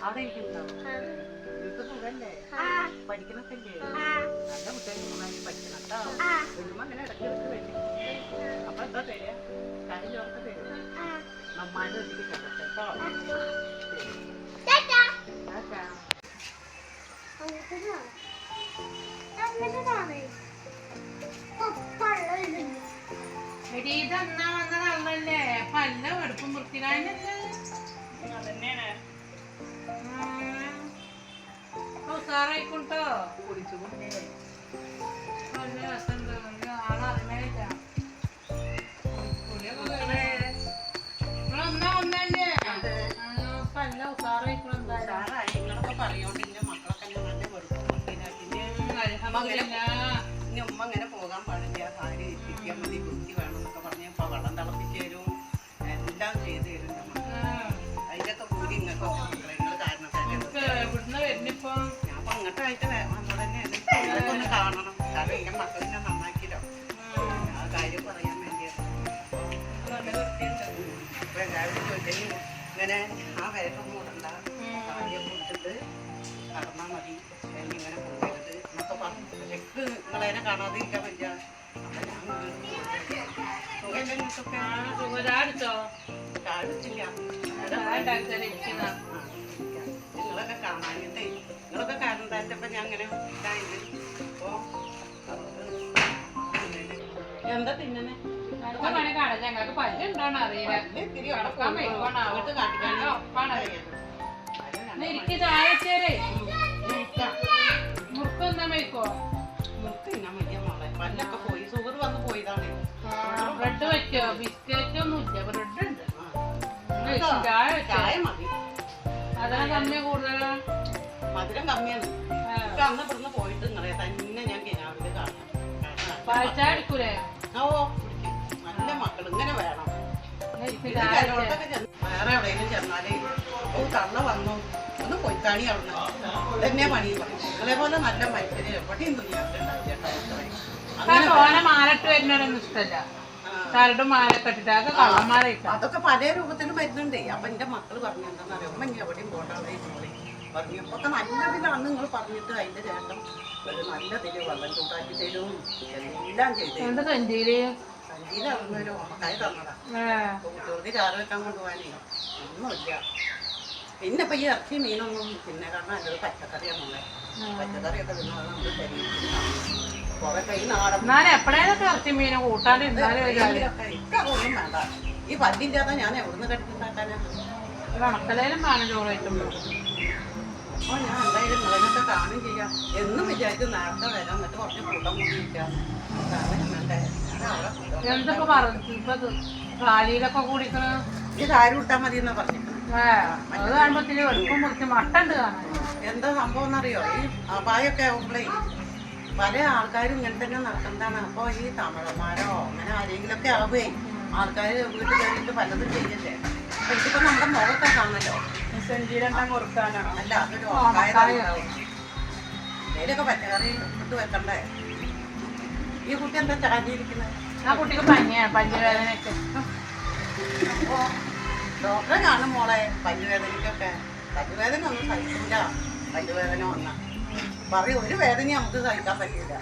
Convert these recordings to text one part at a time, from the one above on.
അവിടെ ഇരിക്കുന്നുണ്ടോ? നിങ്ങൾക്ക് സുഖല്ലേ? പഠിക്കണൊക്കെ ഇല്ലേ? നല്ല കുട്ടികൾ നന്നായി പഠിക്കണം കേട്ടോ. വരുമ്പോ അങ്ങനെ ഇടയ്ക്കിടയ്ക്ക് വേണ്ടി അപ്പൊ എന്താ തരിക? കാര്യം ചോർത്ത് തരും. നമ്മാൻ്റെ വീട്ടിൽ കേട്ടോ കേട്ടോ. ഇതെന്നാ വന്ന കള്ളല്ലേ? പല്ല വെടുപ്പും വൃത്തികാരനല്ലേ? അതന്നെയാണ് ഉസാറായിക്കോട്ടോ. കുടിച്ചുകൊണ്ടേ നല്ല രസമുണ്ട്. ആളറിഞ്ഞില്ല. നിങ്ങളൊന്നാ ഒന്നല്ലേ? പല്ല ഉസാറായിക്കോളും. ഉഷാറായി. നിങ്ങളൊക്കെ പറയോണ്ട് ഇന്റെ മക്കളൊക്കെ നല്ല വെടുപ്പും വൃത്തിനാട്ടിന്റെ ഇനി ഉമ്മ അങ്ങനെ പോകാൻ പാടില്ല. സാരി കിട്ടിയാൽ മതി, വൃത്തി വേണം എന്നൊക്കെ പറഞ്ഞപ്പോ വെള്ളം തിളപ്പിച്ച് തരും, എല്ലാം ചെയ്ത് തരും. അതിൻ്റെയൊക്കെ കൂടി ഇങ്ങോട്ടൊക്കെ നിങ്ങൾ കാരണക്കാരെ ഇവിടുന്ന് വരുന്നിപ്പോ ഞാൻ അപ്പൊ അങ്ങോട്ടായിട്ട് നമ്മൾ തന്നെയാണ് ഇതൊക്കെ ഒന്ന് കാണണം. കാരണം എന്റെ മക്കളിനെ നന്നാക്കിയല്ലോ, ആ കാര്യം പറയാൻ വേണ്ടിയാണ്. അപ്പൊ എല്ലാവരും ചോദിച്ചു ഇങ്ങനെ ആ വേഷം മൂടണ്ട, കാര്യം കൊടുത്തിട്ട് നടന്നാൽ മതി, ഇങ്ങനെ പോകരുത് എന്നൊക്കെ പറഞ്ഞു. എനിക്ക് നിങ്ങളതിനെ കാണാതിരിക്കാൻ പറ്റില്ല. അപ്പൊ ഞാൻ സുഖമില്ല, നിങ്ങൾക്കൊക്കെ കാണിച്ചില്ല. നിങ്ങളൊക്കെ കാണാനിട്ടേ നിങ്ങളൊക്കെ കാരണം തന്നപ്പോ ഞാൻ അങ്ങനെ ഇതായത്. അപ്പൊ എന്താ തിന്നണേ? പല്ലൊക്കെ പോയി, ഷുഗർ വന്ന് പോയതാണ്. ബ്രെഡ് വെച്ചോ? ബിസ്ക്കറ്റ് ഒന്നും ഇല്ല, ബ്രെഡ് ഉണ്ട്. ചായ മതി. അതാണ് കമ്മി കൂടുതലാ, മധുരം കമ്മിയാണ്. അന്ന് ഇവിടുന്ന് പോയിട്ട് നിങ്ങളെ തന്നെ ഞാൻ കിനാവില് കാണാം. പാൽച്ചായ എടുക്കൂലേ? ഓ നല്ല മക്കൾ ഇങ്ങനെ വേണം. വേറെ എവിടെയെങ്കിലും ചെന്നാലേ തള്ള വന്നു ഒന്ന് പൊയ്ക്കാണി അവിടുന്ന് ഇതന്നെ പണി പറയും. നിങ്ങളെ പോലെ നല്ല മനുഷ്യര് എവിടെയും മാലട്ട് വരുന്നവരൊന്നും ഇഷ്ടമല്ല. കരടും മാലൊക്കെ ഇട്ടിട്ട് അതൊക്കെ കള്ളന്മാരെ. അതൊക്കെ പല രൂപത്തിലും വരുന്നുണ്ടേ. അപ്പൊ എന്റെ മക്കള് പറഞ്ഞു എന്താണെന്നറിയോ, അമ്മ ഇനി എവിടെയും പോകണ്ടേ പറഞ്ഞു. അപ്പൊ ഒക്കെ നല്ലതിലാണ് നിങ്ങൾ പറഞ്ഞിട്ട് അതിന്റെ ശേഷം ഒരു നല്ലതില് വെള്ളം ചൂടാക്കി തരും, എല്ലാം ചെയ്തു. സഞ്ചിയിലൊരു ഓണക്കായ തന്നതാ. കുട്ടികൾക്ക് ചാറ് വെക്കാൻ കൊണ്ടുപോകാനേ ഒന്നുമില്ല. പിന്നെ ഇപ്പൊ ഈ ഇറച്ചി മീനൊന്നും പിന്നെ കാരണം നല്ലത് പച്ചക്കറിയാണല്ലേ. പച്ചക്കറിയൊക്കെ തിന്നാൽ നമ്മുടെ ശരീരത്തിന് കുറെ കൈ നാടൻ എപ്പോഴേതൊക്കെ ഇറച്ചി മീനും കൂട്ടാണ്ടിരുന്നാലും ഇതൊന്നും വേണ്ട. ഈ പല്ലിൻ്റെ അതാ ഞാൻ എവിടുന്ന് കടിക്കുണ്ടാക്കാനാ? ഉണക്കലേലും വേണം ചോറ് കഴിക്കുമ്പോൾ. അപ്പോൾ ഞാൻ എന്തായാലും നിങ്ങളെന്നൊക്കെ കാണുകയും ചെയ്യാം. എന്നും വിചാരിക്കും നേരത്തെ വരാം, എന്നിട്ട് കുറച്ച് കൂട്ടം കൂടിയിരിക്കാം. എന്തൊക്കെ പറഞ്ഞു ഇപ്പൊ കാലിയിലൊക്കെ കുടിക്കണ ഈ കാര്യം വിട്ടാൽ മതി എന്നാ പറഞ്ഞിരിക്കുന്നത്. അത് കാണുമ്പത്തിന് വെളുപ്പം മുറിച്ച് മട്ടുണ്ട് കാണാൻ. എന്താ സംഭവം എന്നറിയോ, ഈ അപായൊക്കെ ആവുമ്പോഴേ പല ആൾക്കാരും ഇങ്ങനെ തന്നെ നടക്കുന്നതാണ്. അപ്പോൾ ഈ തമിഴന്മാരോ അങ്ങനെ ആരെങ്കിലുമൊക്കെ ആവുകയെ ആൾക്കാർ വീട്ടിൽ കയറിയിട്ട് പലതും ചെയ്യല്ലേ. അപ്പൊ ഇതിപ്പോ നമ്മുടെ മുഖത്തെ കാണല്ലോ, കൊടുക്കാനാണ്. അല്ല അതൊരു ഓക്കായതാവും. ഇതിലൊക്കെ പച്ചക്കറി ഇട്ട് വെക്കണ്ടേ? ഈ കുട്ടി എന്താ ചാടിയിരിക്കുന്നത്? ആ കുട്ടിക്ക് പനിയാണ്, പല്ലുവേദനയൊക്കെ. അപ്പോ ഡോക്ടറെ കാണും മോളെ. പല്ലുവേദനയ്ക്കൊക്കെ പല്ലുവേദന ഒന്നും സഹിക്കില്ല. പല്ലുവേദന വന്ന പറയും ഒരു വേദന നമുക്ക് സഹിക്കാൻ പറ്റില്ല.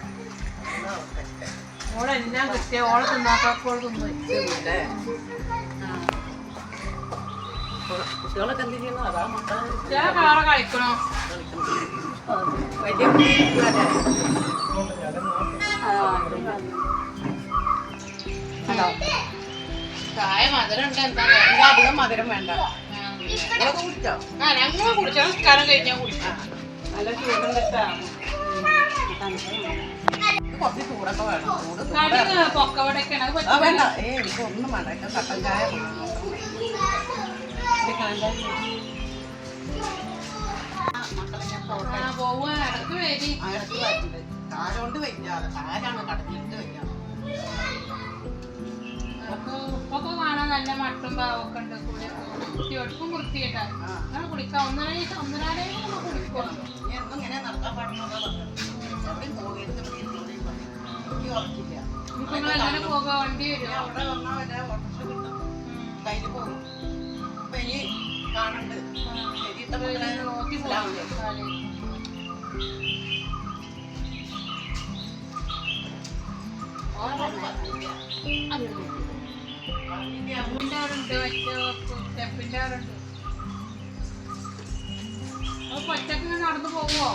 ഓളെല്ലാം കിട്ടിയ ഓളെ തിന്നാക്കോൾ തിന്നു. കുട്ടികളൊക്കെ എന്ത് ചെയ്യുന്നു? അതാ മക്കളെ കളിക്കണോ? വലിയ കുട്ടികളല്ലേ? ചായ മധുരം ഉണ്ട്. എന്താ അധികം മധുരം വേണ്ട. നിങ്ങളൊക്കെ കുടിച്ചോ? ഞങ്ങൾ കുടിച്ചോ? നിസ്കാരം കഴിഞ്ഞാൽ കുടിക്കാം. നല്ല ചൂടും കിട്ടാം. കുറച്ച് ചൂടൊക്കെ വേണം. പൊക്കവടൊക്കെയാണ് വേണ്ട. എനിക്ക് ഒന്നും വേണ്ട. എനിക്ക് കട്ടൻ ചായ പോവാ. ഇടക്ക് വരി. ഇടക്ക് വരുന്നുണ്ട്. കാലുകൊണ്ട് വയ്ക്കാതെ കാലാണ് കടഞ്ഞിട്ട് വയ്ക്കാതെ. ഉപ്പൊക്കെ കാണാൻ നല്ല മട്ടും പാവൊക്കെ ഉണ്ട് കുട്ടികൾക്കും വൃത്തിയിട്ടാ അങ്ങനെ കുളിക്കാം ഒന്നരാടേ കുളിക്കുള്ളൂ. ഇനി എന്നും ഇങ്ങനെ നടക്കാൻ പാടുന്നതാ പറഞ്ഞത്. എവിടെയും പോകരുത്, ഇവിടെ ഇരുന്നോളി പറഞ്ഞു. എനിക്ക് ഉറക്കില്ല. ഇനിയിപ്പോ നിങ്ങൾ എങ്ങനെ പോകാൻ വണ്ടി വരും? ഞാൻ അവിടെ വന്നാൽ വല്ല ഓട്ടോറിക്ഷ കിട്ടും, കയ്യിൽ പോകും. അപ്പൊ ഇനി കാണണ്ട് ശരിയത്തെ മക്കളെ നോക്കി ഇസ്ലാമിലെ. സ്റ്റെപ്പിന്റെ ആളുണ്ട്, സ്റ്റെപ്പിന്റെ ആളുണ്ട്. അപ്പൊ ഒറ്റക്ക് നടന്നു പോവോ?